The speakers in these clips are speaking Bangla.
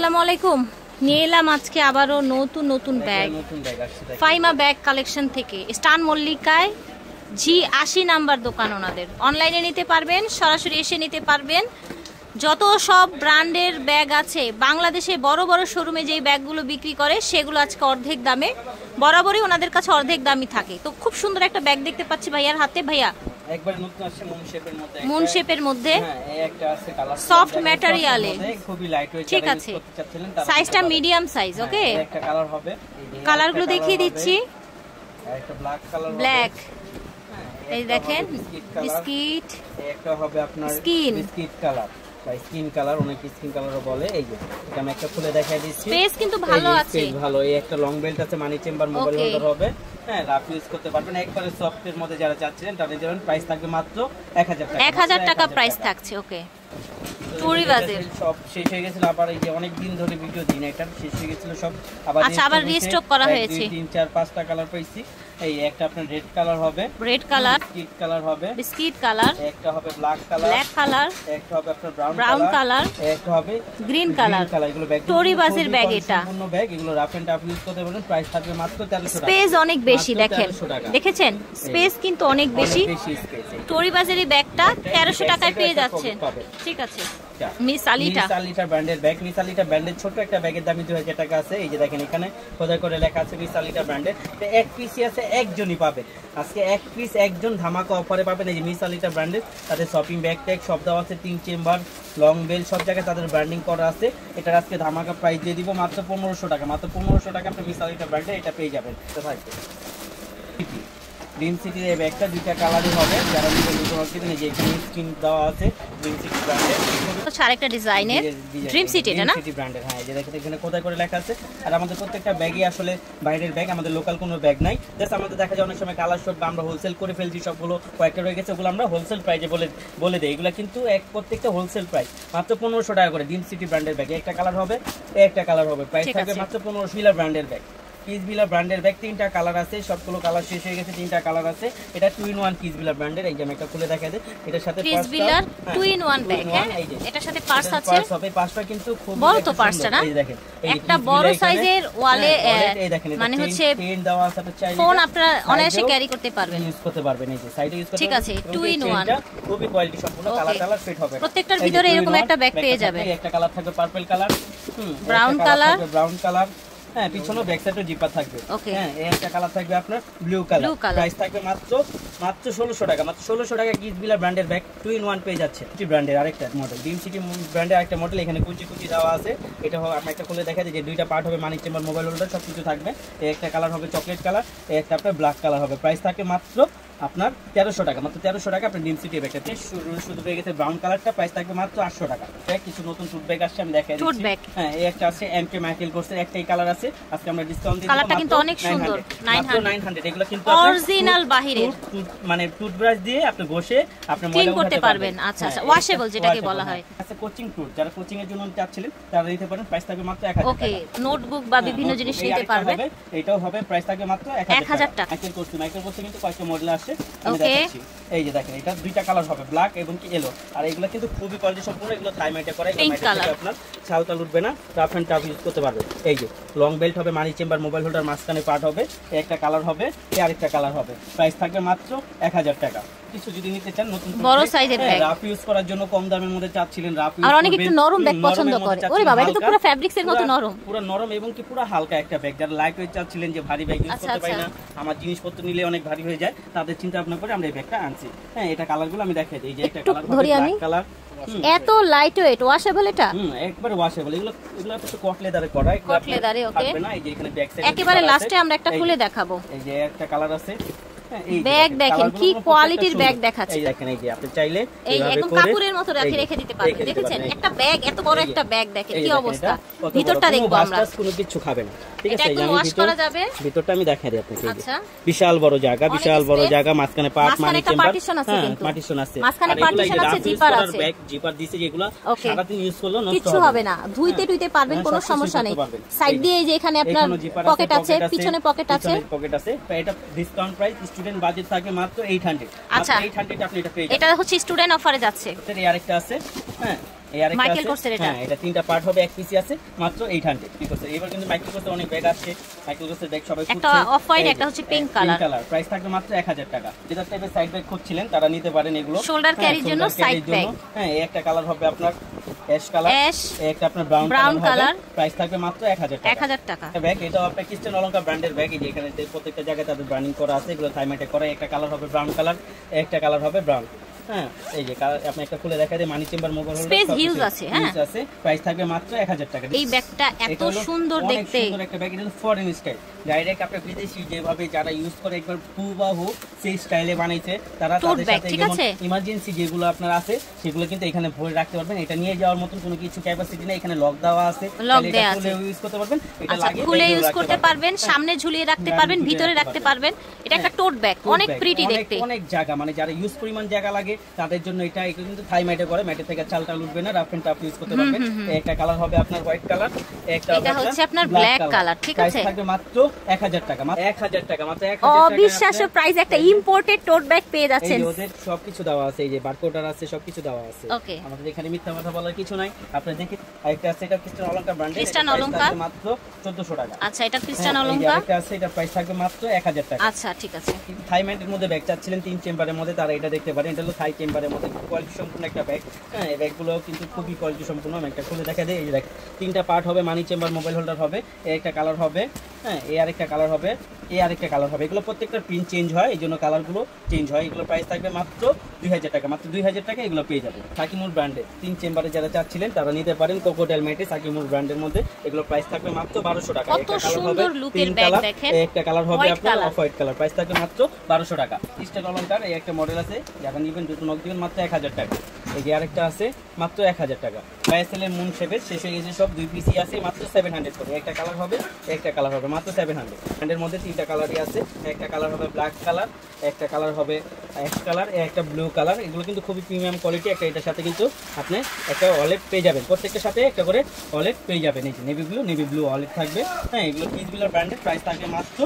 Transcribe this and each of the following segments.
আসসালামু আলাইকুম। নিয়ে এলাম আজকে আবারও নতুন নতুন ব্যাগ ফাইমা ব্যাগ কালেকশন থেকে। স্টান মল্লিকায় G80 নাম্বার দোকান ওনাদের। অনলাইনে নিতে পারবেন, সরাসরি এসে নিতে পারবেন। যত সব ব্র্যান্ডের ব্যাগ আছে বাংলাদেশে বড় বড় শোরুমে যেই ব্যাগগুলো বিক্রি করে সেগুলো আজকে অর্ধেক দামে, বরাবরই ওনাদের কাছে অর্ধেক দামই থাকে। তো খুব সুন্দর একটা ব্যাগ দেখতে পাচ্ছি ভাইয়ার হাতে। ভাইয়া একবার নতুন আসছে মুন শেপের মধ্যে, মুন শেপের মধ্যে, হ্যাঁ এই একটা আছে কালার সফট ম্যাটেরিয়ালে, খুবই লাইট ওয়েট। ঠিক আছে, সাইজটা মিডিয়াম সাইজ। ওকে, একটা কালার হবে, কালারগুলো দেখিয়ে দিচ্ছি। একটা ব্ল্যাক কালার, ব্ল্যাক, এই দেখেন বিস্কিট, একটা হবে আপনার স্কিন বিস্কিট কালার বা স্কিন কালার, অনেক স্কিন কালারও বলে। এই যে এটা আমি একটা খুলে দেখাই দিচ্ছি। স্পেস কিন্তু ভালো আছে, স্পেস ভালো। এই একটা লং বেল্ট আছে, মানি চেম্বার মোবাইল হোল্ডার হবে। হ্যাঁ, রাফ ইউজ করতে পারবেন। একবারে সফট এর মধ্যে যারা চাচ্ছেন তাদের জন্য প্রাইস থাকবে মাত্র 1000 টাকা। 1000 টাকা প্রাইস থাকছে। ওকে, টুরি বাজার সব শেষ হয়ে গেছিল, আবার এই যে অনেক দিন ধরে ভিডিও দিন এটা শেষ হয়ে গেছিল সব, আবার রিস্টক করা হয়েছে। 3 4 5টা কালার পাইছি। এই একটা আপনার রেড কালার হবে, রেড কালার, বিস্কিট কালার হবে, বিস্কিট কালার, একটা হবে ব্ল্যাক কালার, ব্ল্যাক কালার, একটা হবে আপনার ব্রাউন কালার, একটা হবে গ্রিন কালার। এগুলো ব্যাগ টুরি বাজার ব্যাগ, এটা সম্পূর্ণ ব্যাগ। এগুলো রাফ এন্ড টাফ ইউজ করতে পারবেন। প্রাইস থাকবে মাত্র 1300 টাকা। স্পেস অনেক বেশি, দেখেন, দেখেছেন স্পেস কিন্তু অনেক বেশি। টুরি বাজারের ব্যাগটা 1300 টাকায় পেয়ে যাচ্ছেন। ঠিক আছে, মিস আলিটা ব্র্যান্ডের ব্যাগ। মিস আলিটা ব্র্যান্ডের ছোট একটা ব্যাগের দাম 2000 টাকা আছে। এই যে দেখেন এখানে খোদাই করে লেখা আছে মিস আলিটা ব্র্যান্ডের। তো এক পিসই আছে, একজনই পাবে আজকে। এক পিস একজন ধামাকা অফারে পাবেন। এই যে মিস আলিটা ব্র্যান্ডের, তাদের শপিং ব্যাগ ট্যাগ সব দেওয়া আছে, 3 চেম্বার, লং বেল, সব জায়গায় তাদের ব্র্যান্ডিং করা আছে। এটার আজকে ধামাকা প্রাইস দিয়ে দিব মাত্র 1500 টাকা। মাত্র 1500 টাকা আপনি মিস আলিটা ব্র্যান্ডে এটা পেয়ে যাবেন। তো ভাই ড্রিম সিটির এই ব্যাগটা দুইটা কালারই হবে। যারা নিতে পারছেন, এই যে এখানে স্ক্রিন দেওয়া আছে ড্রিম সিটি ব্র্যান্ডের। হচ্ছে আরেকটা ডিজাইনের ড্রিম সিটি, এটা না? সিটি ব্র্যান্ডের, হ্যাঁ। এই যে দেখেন এখানে কোথায় করে লেখা আছে। আর আমাদের প্রত্যেকটা ব্যাগই আসলে বাইরের ব্যাগ, আমাদের লোকাল কোনো ব্যাগ নাই। জাস্ট আমাদের দেখা যায় অনেক সময় কালার শর্ট বা আমরা হোলসেল করে ফেলছি, সবগুলো কয়েকটা রয়ে গেছে, ওগুলো আমরা হোলসেল প্রাইসে বলে দেই। এগুলো কিন্তু প্রত্যেকটা হোলসেল প্রাইস মাত্র 1500 টাকা করে। ড্রিম সিটি ব্র্যান্ডের ব্যাগ একটা কালার হবে, একটা কালার হবে, প্রাইস থাকবে মাত্র 1500। ব্র্যান্ডের ব্যাগ, কিসবিলা ব্র্যান্ডের ব্যাগ, 3টা কালার আছে, সবগুলো কালার শেষ হয়ে গেছে, 3টা কালার আছে। এটা 2-in-1 কিসবিলা ব্র্যান্ডের। এই যে আমি একটা খুলে দেখাই দেই। এটার সাথে কিসবিলা 2-in-1 ব্যাগ, হ্যাঁ, এটার সাথে পার্স আছে। পার্স হবে, পার্সটা কিন্তু খুব বড় তো পার্সটা না? এই দেখেন একটা বড় সাইজের ওয়ালে, মানে হচ্ছে পেন দেওয়া আছে, আপনি চাইলে ফোন আপনারা অনায়াসে ক্যারি করতে পারবেন, ইউজ করতে পারবেন। এই যে সাইডে ইউজ করতে ঠিক আছে, 2-in-1 খুবই কোয়ালিটি সম্পূর্ণ, কালার ফিট হবে। প্রত্যেকটার ভিতরে এরকম একটা ব্যাগ পেয়ে যাবেন। একটা কালার থাকবে purple colour, brown colour, brown colour, হ্যাঁ, পিছনে ব্যাক সাইডে জিপার থাকবে। হ্যাঁ, এই একটা কালার থাকবে আপনার ব্লু কালার। প্রাইস থাকবে মাত্র 1600 টাকা। মাত্র 1600 টাকা কিসবিলা ব্র্যান্ডের ব্যাগ 2-in-1 পেয়ে যাচ্ছে। সিটি ব্র্যান্ডের আরেকটা মডেল, ড্রিম সিটি ব্র্যান্ডের আরেকটা মডেল। এখানে কুচি কুচি দেওয়া আছে। এটা আমরা একটা খুলে দেখা যায় যে দুইটা পার্ট হবে, মানি চেম্বার, মোবাইল হোল্ডার সব কিছু থাকবে। এই একটা কালার হবে চকলেট কালার, এই একটা আপনার ব্ল্যাক কালার হবে। প্রাইস থাকে মাত্র আপনার 1300 টাকা। মাত্র 1300 টাকা আপনি ড্রিম সিটি ব্যাগটা শুধু পেয়ে গেছে। ব্রাউন কালারটা প্রাইস থাকবে মাত্র 800 টাকা। কিছু নতুন টুট ব্যাগ আসছে, আমি দেখাই দিচ্ছি। হ্যাঁ, এই একটা আছে এমকে মাইকেল কোর্সের, একটাই কালার আছে। আজকে আমরা ডিসকাউন্ট দিই, কালারটা কিন্তু অনেক সুন্দর, 900। এগুলো কিন্তু অরিজিনাল বাহিরের, মানে টুথব্রাশ দিয়ে আপনি ঘষে আপনি ক্লিন করতে পারবেন। আচ্ছা আচ্ছা, ওয়াশেবল যেটাকে বলা হয়। আচ্ছা, কোচিং টুল, যারা কোচিং এর জন্য চাচ্ছিলেন তারা নিতে পারেন। প্রাইস থাকবে মাত্র 1000 টাকা। ওকে, নোটবুক বা বিভিন্ন জিনিস নিতে পারবেন। এটাও হবে, প্রাইস থাকবে মাত্র 1000 টাকা। মাইকেল কোর্সে কিন্তু কয়েকটা মডেল আসছে, আমি দেখাচ্ছি। এই যে দেখেন, এটা দুইটা কালার হবে, ব্ল্যাক এবং কি ইয়েলো। আর এগুলো কিন্তু খুবই কোয়ালিটি সম্পূর্ণ। এগুলো থাইমাইটে করা, আপনার ছালটা উঠবে না, রাফ এন্ড টাফ ইউজ করতে পারবে। এই যে লং বেল্ট হবে, মানি চেম্বার, মোবাইল হোল্ডার মাঝখানে পার্ট হবে। একটা কালার হবে, আরেকটা কালার হবে। প্রাইস থাকবে মাত্র 1000 টাকা। কিছু যদি নিতে চান নতুন বড় সাইজের ব্যাগ, রাফ ইউজ করার জন্য কম দামের মধ্যে চাচ্ছিলেন, রাফ ইউজ আর অনেক একটু নরম ব্যাগ পছন্দ করে। ওরে বাবা, এটা তো পুরো ফ্যাব্রিক্স এর মতো নরম, পুরো নরম এবং কি পুরো হালকা একটা ব্যাগ। যারা লাইট ওয়েট চাচ্ছিলেন যে ভারী ব্যাগ ইউজ করতে পারি না, আমার জিনিসপত্র নিলে অনেক ভারী হয়ে যায়, তাদের চিন্তা ভাবনা করে আমরা এই ব্যাগটা আনছি। হ্যাঁ, এটা কালারগুলো আমি দেখাই দিই। এই যে একটা কালার হবে ব্ল্যাক কালার, এত লাইট ওয়েট, ওয়াশেবল। এটা একবারে ওয়াশেবল। এগুলো একটু কট লেদারে করা, কট লেদারে। ওকে, না? এই যে এখানে ব্যাক সাইড একেবারে লাস্টে আমরা একটা খুলে দেখাবো। এই যে একটা কালার আছে, ব্যাগ দেখেন কি কোয়ালিটির ব্যাগ দেখাচ্ছে। এই দেখেন, এই যে আপনি চাইলে এইভাবে করে কাপড়ের মতো রেখে দিতে পারবেন। দেখেছেন একটা ব্যাগ, এত বড় একটা ব্যাগ, দেখেন কি অবস্থা। ভিতরটা দেখবো আমরা, কোনো কিছু খাবে না, ঠিক আছে? একদম ওয়াশ করা যাবে। ভিতরটা আমি দেখাই দিই আপনাকে। আচ্ছা, বিশাল বড় জায়গা, বিশাল বড় জায়গা, মাঝখানে পার্ট, মানি চেম্বার, পার্টিশন আছে, কিন্তু পার্টিশন আছে, মাঝখানে পার্টিশন আছে, জিপার আছে। ব্যাগ জিপার দিয়েছে, যেগুলো সারা দিন ইউজ করলে নষ্ট কিছু হবে না, ধুইতে টুইতে পারবেন, কোনো সমস্যা নেই। সাইড দিয়ে এই যে এখানে আপনার পকেট আছে, পিছনে পকেট আছে, এটা ডিসকাউন্ট প্রাইস, স্টুডেন্ট বাজেট থাকে মাত্র 800। আচ্ছা, 800 আপনি এটা পেয়ে যাবেন। এটা হচ্ছে স্টুডেন্ট অফারে যাচ্ছে। এর আরেকটা আছে, হ্যাঁ, এই আরেকটা মাইকেল কোর্সের এটা হ্যাঁ এটা তিনটা পার্ট হবে এক পিসি আছে মাত্র 800 ঠিক আছে এবার কিন্তু মাইকেল কোর্সের অনেক ব্যাগ আসছে মাইকেল কোর্সের ব্যাগ সবাই খুঁজছে একটা অফ হোয়াইট একটা হচ্ছে পিঙ্ক কালার প্রাইস থাকবে মাত্র 1000 টাকা যেটা টাইপের সাইড ব্যাগ খুঁজছিলেন তারা নিতে পারেন এগুলো শোল্ডার ক্যারির জন্য সাইড ব্যাগ হ্যাঁ এই একটা কালার হবে আপনার অ্যাশ কালার এই একটা আপনার ব্রাউন কালার প্রাইস থাকবে মাত্র 1000 টাকা ব্যাগ এটাও আপনার ক্রিস্টিয়ান অলংকার ব্র্যান্ডের ব্যাগ এই যে এখানে প্রত্যেকটা জায়গায় তাদের ব্র্যান্ডিং করা আছে এগুলো থাইমেটে করা একটা কালার হবে ব্রাউন কালার একটা কালার হবে ব্রাউন হ্যাঁ এই যে আপনি একটা খুলে দেখা দেয় মানি chamber mobile holder space huge আছে হ্যাঁ আছে প্রাইস থাকবে মাত্র 1000 টাকা এই ব্যাগটা এত সুন্দর দেখতে সুন্দর একটা ব্যাগ এটা ফরেন স্টাইল ডাইরেক্ট আপনি বিদেশি যেভাবে যারা ইউজ করে একবার হুবহু সেই স্টাইলে বানাইছে তারা তাদের সাথে যেমন ইমার্জেন্সি যেগুলো আপনার আছে সেগুলো কিন্তু এখানে ভরে রাখতে পারবেন এটা নিয়ে যাওয়ার মতন কোনো কিছু ক্যাপাসিটি নেই এখানে লক দেওয়া আছে এটা খুলে ইউজ করতে পারবেন এটা লাগিয়ে খুলে ইউজ করতে পারবেন সামনে ঝুলিয়ে রাখতে পারবেন ভিতরে রাখতে পারবেন এটা একটা টোট ব্যাগ অনেক প্রিটি দেখতে অনেক জায়গা মানে যারা ইউজ পরিমাণ জায়গা লাগে তাদের জন্য এটা কিন্তু থাই ম্যাটে করে ম্যাটে থেকে চালটা উঠবে না রাফ এন্ড টাফ ইউজ করতে পারবেন একটা কালার হবে আপনার হোয়াইট কালার এটা হচ্ছে আপনার ব্ল্যাক কালার ঠিক আছে থাকবে মাত্র 1000 টাকা মাত্র 1000 টাকা মাত্র 1000 টাকা অবিশ্বাস্য প্রাইস একটা ইম্পোর্টেড টোট ব্যাগ পেয়ে যাচ্ছেন এই ওদের সবকিছু দেওয়া আছে এই যে বারকোডার আছে সবকিছু দেওয়া আছে আমাদের এখানে মিথ্যা কথা বলার কিছু নাই আপনারা দেখে একটা আছে এটা ক্রিস্টিয়ান অলংকার ব্র্যান্ডের ক্রিস্টিয়ান অলংকার মাত্র 1400 টাকা আচ্ছা এটা ক্রিস্টিয়ান অলংকার এটা আছে এটা প্রাইস থাকবে মাত্র 1000 টাকা আচ্ছা ঠিক আছে থাই ম্যাটের মধ্যে ব্যাগ চাচ্ছিলেন 3 চেম্বারের মধ্যে তারা এটা দেখতে পারেন এটা হলো থাই চেম্বারের মধ্যে কোয়ালিটি সম্পূর্ণ একটা ব্যাগ হ্যাঁ এই ব্যাগগুলো কিন্তু খুবই কোয়ালিটি সম্পূর্ণ আমি একটা খুলে দেখা দেই এই দেখ তিনটা পার্ট হবে মানি চেম্বার মোবাইল হোল্ডার হবে এই একটা কালার হবে হ্যাঁ এই আরেকটা কালার হবে এই আরেকটা কালার হবে এগুলো প্রত্যেকটা প্রিন্ট চেঞ্জ হয় এইজন্য কালারগুলো চেঞ্জ হয় এগুলো প্রাইস থাকবে মাত্র 2000 টাকা মাত্র 2000 টাকা এগুলো পেয়ে যাবেন সাকিমুর ব্র্যান্ডে 3 চেম্বারে যারা চাচ্ছিলেন তারা নিতে পারেন কোকোটেল ম্যাটে সাকিমুর ব্র্যান্ডের মধ্যে এগুলো প্রাইস থাকবে মাত্র 1200 টাকা একটা কালার হবে লুকের ব্যাগ দেখেন একটা কালার হবে আপনার অফ হোয়াইট কালার প্রাইস থাকবে মাত্র 1200 টাকা ক্রিস্টাল অলংকার এই একটা মডেল আছে যারা নেবেন দুটো নক দিবেন মাত্র 1000 টাকা এই যে আরেকটা আছে মাত্র 1000 টাকা বাইসেলের মুন শেপের শেষ হয়ে গেছে সব দুই পিসি আছে মাত্র 700 করে একটা কালার হবে একটা কালার হবে মাত্র 700 ব্র্যান্ডের মধ্যে তিনটা কালারই আছে একটা কালার হবে ব্ল্যাক কালার একটা কালার হবে অ্যাশ কালার একটা ব্লু কালার এগুলো কিন্তু খুবই প্রিমিয়াম কোয়ালিটি একটা এটার সাথে কিন্তু আপনি একটা ওয়ালেট পেয়ে যাবেন প্রত্যেকটার সাথে একটা করে ওয়ালেট পেয়ে যাবেন এই যে নেভি ব্লু ওয়ালেট থাকবে হ্যাঁ এগুলো কিডবিলার ব্র্যান্ডের প্রাইস থাকবে মাত্র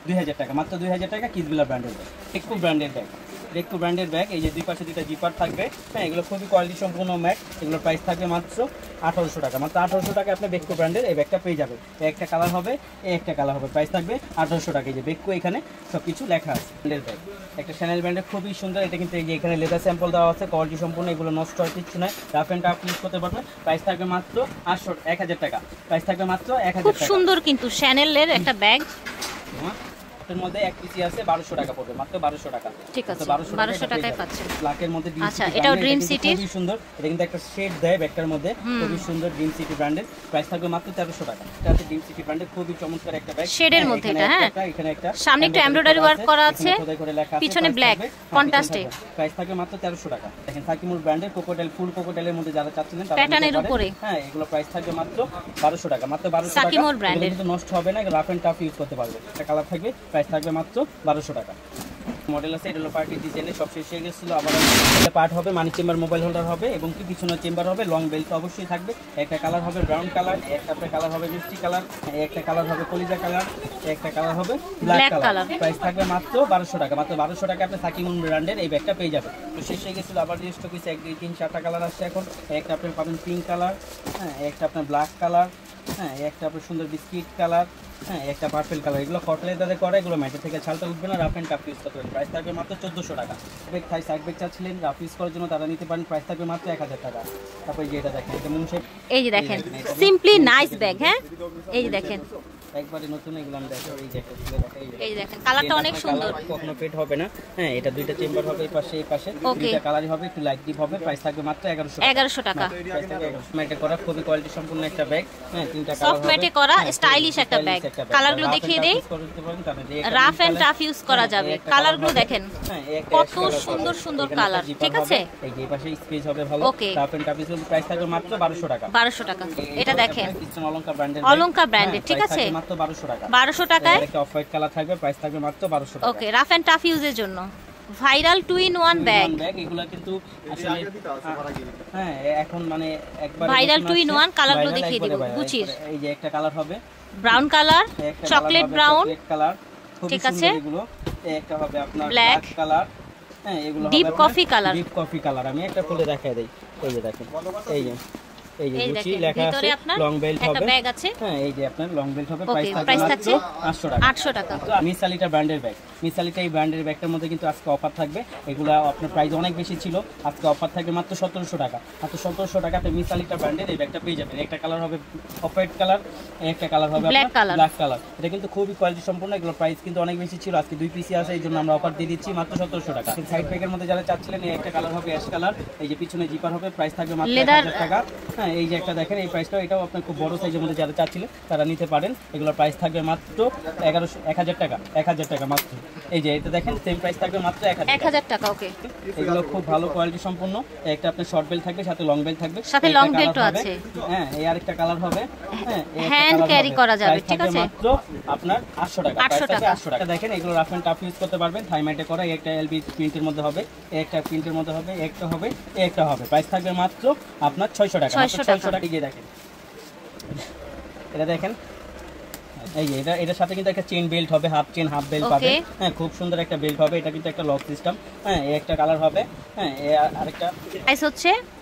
2000 টাকা মাত্র 2000 টাকা কিডবিলার ব্র্যান্ডের ব্যাগ একটু ব্র্যান্ডের ব্যাগ রেকো ব্র্যান্ডের ব্যাগ এই যে দুই পাশে দুইটা জিপার থাকবে হ্যাঁ এগুলো খুবই কোয়ালিটি সম্পূর্ণ ম্যাট এগুলো প্রাইস থাকবে মাত্র 1800 টাকা মাত্র 1800 টাকা আপনি বেকো ব্র্যান্ডের এই ব্যাগটা পেয়ে যাবেন একটা কালার হবে একটা কালার হবে প্রাইস থাকবে 1800 টাকা এই যে বেকো এখানে সবকিছু লেখা আছে ব্র্যান্ডের ব্যাগ একটা চ্যানেল ব্র্যান্ডের খুবই সুন্দর এটা কিন্তু এই যে এখানে লেদার স্যাম্পল দেওয়া আছে কোয়ালিটি সম্পূর্ণ এগুলো নষ্ট হওয়ার কিছু নয় রাফ এন্ড টাফ ইউজ করতে পারবেন প্রাইস থাকবে মাত্র 1000 টাকা প্রাইস থাকবে মাত্র 1000 টাকা খুব সুন্দর কিন্তু চ্যানেলের একটা ব্যাগ এর মধ্যে এক পিসি আছে 1200 টাকা পড়বে মাত্র 1200 টাকা ঠিক আছে 1200 টাকায় পাচ্ছেন ব্ল্যাকের মধ্যে আচ্ছা এটাও ড্রিম সিটি খুবই সুন্দর এটা কিন্তু একটা শেড দেয় ব্যাগটার মধ্যে খুবই সুন্দর ড্রিম সিটি ব্র্যান্ডের প্রাইস থাকবে মাত্র 1300 টাকা এটা হচ্ছে ড্রিম সিটি ব্র্যান্ডের খুবই চমৎকার একটা ব্যাগ শেডের মধ্যে এটা হ্যাঁ এখানে একটা সামনে একটু এমব্রয়ডারি ওয়ার্ক করা আছে পিছনে ব্ল্যাক কন্ট্রাস্টে প্রাইস থাকবে মাত্র 1300 টাকা দেখেন সাকিমুর ব্র্যান্ডের কোকোটেল ফুল কোকোটেলের মধ্যে যারা চাচ্ছিলেন তারা প্যাটার্নের উপরে হ্যাঁ এগুলো প্রাইস থাকবে মাত্র 1200 টাকা মাত্র 1200 টাকা সাকিমুর ব্র্যান্ডের কিন্তু নষ্ট হবে না রাফ এন্ড টাফ ইউজ করতে পারবে একটা কালার থাকবে প্রাইস থাকবে মাত্র 1200 টাকা মডেল আছে এটা হলো পার্টি ডিজাইনের সব শেষ হয়ে গেছিল আবার এটা পার্ট হবে মানি চেম্বার মোবাইল হোল্ডার হবে এবং কি পিছনের চেম্বার হবে লং বেল্ট অবশ্যই থাকবে একটা কালার হবে ব্রাউন কালার একটা কালার হবে মিষ্টি কালার একটা কালার হবে কলিজা কালার একটা কালার হবে ব্ল্যাক কালার প্রাইস থাকবে মাত্র 1200 টাকা মাত্র 1200 টাকা আপনি সাকিমুন ব্র্যান্ডের এই ব্যাগটা পেয়ে যাবেন তো শেষ হয়ে গেছিল আবার রিস্ট কিছু 1 2 3 4টা কালার আসছে এখন একটা আপনি পাবেন পিঙ্ক কালার হ্যাঁ একটা আপনার ব্ল্যাক কালার হ্যাঁ একটা আপনার সুন্দর বিস্কিট কালার হ্যাঁ একটা পার্পল কালার এগুলো কটন লেদারে করে এগুলো ম্যাটে থেকে ছালটা উঠবে না রাফ এন্ড টাফ ইউজ করতে পারবেন প্রাইস থাকবে মাত্র 1400 টাকা ব্যাগ থাই সাইড ব্যাগ চাচ্ছিলেন রাফ ইউজ করার জন্য তারা নিতে পারেন প্রাইস থাকবে মাত্র 1000 টাকা তারপর এই যে এটা দেখেন এটা মুন শেপ এই যে দেখেন সিম্পলি নাইস ব্যাগ হ্যাঁ এই যে দেখেন একবারে নতুন এগুলো আমি দেখাই এই দেখেন কালারটা অনেক সুন্দর কখনো ফেড হবে না হ্যাঁ এটা দুইটা চেম্বার হবে এই পাশে দুইটা কালারই হবে একটু লাইট ডিপ হবে প্রাইস থাকবে মাত্র 1100 টাকা ম্যাটে করা খুবই কোয়ালিটি সম্পূর্ণ একটা ব্যাগ হ্যাঁ তিনটা কালার সফট ম্যাটে করা স্টাইলিশ একটা ব্যাগ কালারগুলো দেখিয়ে দেই রাফ এন্ড টাফ ইউজ করা যাবে কালারগুলো দেখেন কত সুন্দর সুন্দর কালার ঠিক আছে এই যে পাশে স্পেস হবে ভালো rough and tough use price থাকবে মাত্র 1200 টাকা 1200 টাকা এটা দেখেন অলংকার ব্র্যান্ডের ঠিক আছে মাত্র 1200 টাকা 1200 টাকায় একটা অফ হোয়াইট কালার থাকবে প্রাইস থাকবে মাত্র 1200 টাকা ওকে রাফ এন্ড টাফ ইউজের জন্য ভাইরাল 2 in 1 ব্যাগ এগুলা কিন্তু আসলে হ্যাঁ এখন মানে একবার ভাইরাল 2 in 1 কালারগুলো দেখিয়ে দিব গুচির এই যে একটা কালার হবে brown colour chocolate brown colour ঠিক আছে এগুলো একটা হবে আপনার ব্ল্যাক কালার হ্যাঁ এগুলো হবে ডিপ কফি কালার আমি একটা খুলে দেখাই দেই এই যে দেখেন এই যে এই যে গুচি লেখা আছে, লং বেল্ট হবে, একটা ব্যাগ আছে। হ্যাঁ এই যে আপনার লং বেল্ট হবে, প্রাইস থাকছে 800 টাকা। 800 টাকা। মিসালিটা ব্র্যান্ডের ব্যাগ, মিসালিটা এই ব্র্যান্ডের ব্যাগটার মধ্যে কিন্তু আজকে অফার থাকবে। এগুলা আপনার প্রাইস অনেক বেশি ছিল, আজকে অফার থাকবে মাত্র 1700 টাকা। মাত্র 1700 টাকাতে মিসালিটা ব্র্যান্ডের এই ব্যাগটা পেয়ে যাবেন। একটা কালার হবে অফ হোয়াইট কালার, একটা কালার হবে ব্ল্যাক কালার। এটা কিন্তু খুবই কোয়ালিটি সম্পূর্ণ। এগুলো প্রাইস কিন্তু অনেক বেশি ছিল, আজকে 2 পিসি আছে, এই জন্য আমরা অফার দিয়ে দিচ্ছি মাত্র 1700 টাকা। সাইড ব্যাগের মধ্যে যারা চাচ্ছিলেন, এই একটা কালার হবে অ্যাশ কালার, এই যে পিছনে জিপার হবে, প্রাইস থাকবে মাত্র 1000 টাকা। হ্যাঁ এই যে একটা দেখেন, এই প্রাইসটা এটাও আপনার খুব বড় সাইজের মধ্যে যারা চাচ্ছিলেন তারা নিতে পারেন। এগুলোর প্রাইস থাকবে মাত্র 1000 টাকা, 1000 টাকা মাত্র। এই যে এটা দেখেন, সেম প্রাইস থাকবে মাত্র 1000 টাকা। ওকে, এগুলো খুব ভালো কোয়ালিটি সম্পূর্ণ। একটা আপনার শর্ট বেল্ট থাকবে, সাথে লং বেল্ট থাকবে, সাথে লং বেল্টও আছে। হ্যাঁ এই আরেকটা কালার হবে, হ্যাঁ হ্যান্ড ক্যারি করা যাবে, ঠিক আছে। মাত্র আপনার 800 টাকা, 800 টাকা। দেখেন এগুলো রাফ এন্ড টাফ ইউজ করতে পারবেন, থাইমাইটে করা। এই একটা এলবি প্রিন্টের মধ্যে হবে, এই একটা প্রিন্টের মধ্যে হবে, একটা হবে, এই একটা হবে। প্রাইস থাকবে মাত্র আপনার 600 টাকা, 600 টাকা। দিয়ে দেখেন এটা দেখেন, এই যে এটার সাথে কিন্তু একটা চেইন বেল্ট হবে, হাফ চেইন হাফ বেল্ট পাবে। হ্যাঁ খুব সুন্দর একটা বেল্ট হবে। এটা কিন্তু একটা লক সিস্টেম। হ্যাঁ এই একটা কালার হবে, হ্যাঁ আরেকটা।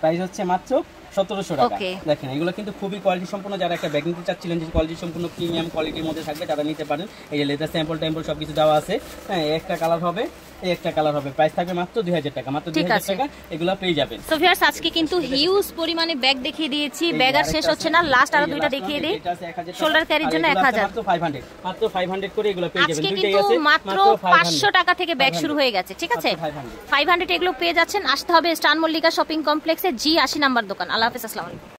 প্রাইস হচ্ছে মাত্র 1700 টাকা। দেখেন এগুলো কিন্তু খুবই কোয়ালিটি সম্পূর্ণ। যারা একটা ব্যাগ নিতে চাচ্ছিলেন যে কোয়ালিটি সম্পূর্ণ প্রিমিয়াম কোয়ালিটির মধ্যে থাকবে, তারা নিতে পারেন। এই যে লেদার স্যাম্পল টেম্পল সবকিছু দেওয়া আছে। হ্যাঁ একটা কালার হবে, এই একটা কালার হবে। প্রাইস থাকবে মাত্র 2000 টাকা, মাত্র 2000 টাকা এগুলো পেয়ে যাবেন। সো ভিউয়ার্স, আজকে কিন্তু হিউজ পরিমাণে ব্যাগ দেখিয়ে দিয়েছি, ব্যাগ আর শেষ হচ্ছে না, লাস্ট আরো দুইটা দেখিয়ে দেই। শোল্ডার ক্যারির জন্য 1000, মাত্র 500 করে এগুলো পেয়ে যাবেন। আজকে কিন্তু মাত্র 500 টাকা থেকে ব্যাগ শুরু হয়ে গেছে, ঠিক আছে। 500 এগুলো পেয়ে যাচ্ছেন। আসতে হবে স্টান মল্লিকা শপিং কমপ্লেক্সে, G80 নাম্বার দোকান। আল্লাহ হাফেজ, আসসালামু আলাইকুম।